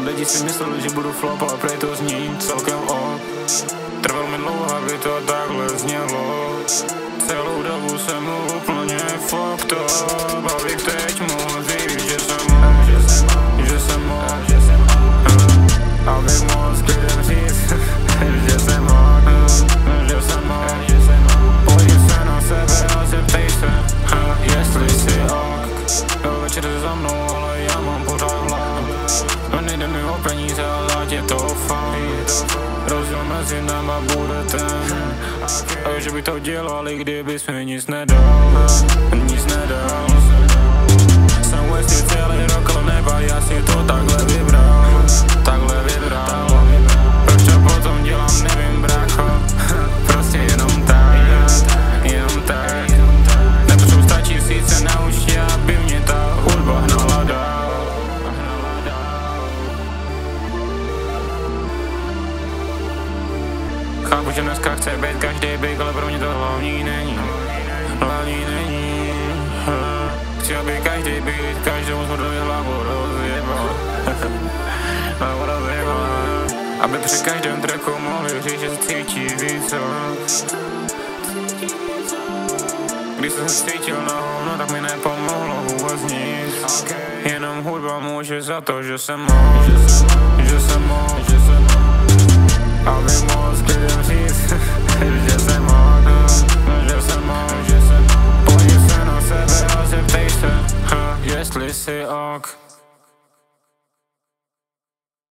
Lidi si mysleli, že budu flop, ale prej to zní celkem ok. Trvalo mi dlouho, aby to takhle znělo. Celou dobu jsem mu úplně fucked up. Abych teď mohl říct, že jsem abych mohl s klidem říct, že jsem Pojď se na sebe a zeptej se, jestli si ok. Do večer za mnou, ale já mám pořád hlavu. No nejde mi o peníze, ale ať je to fakt. Rozdíl mezi náma bude ten, a že bych to dělali, kdybys mi nic nedal. Jsem wasted celý rok, ale neba, já si to takhle vybral. Proč to potom dělám, nevím, brácho. Prostě jenom tak. Nepotřebuji stačí sice naučit, aby mě ta hudba hnala dál. Chápu, že dneska chce být každý big, ale pro mě to hlavní není. Chci, aby každý být, každému smrdovi hlavu rozjebal. Aby při každém tracku mohli říct, že se cítí víc. Když jsem se cítil na hovno, tak mi nepomohlo vůbec nic. Jenom hudba může za to, že jsem mohl. Abych mohl s klidem říct, že jsem mohl. Pojď se na sebe a zeptej se, jestli si ok.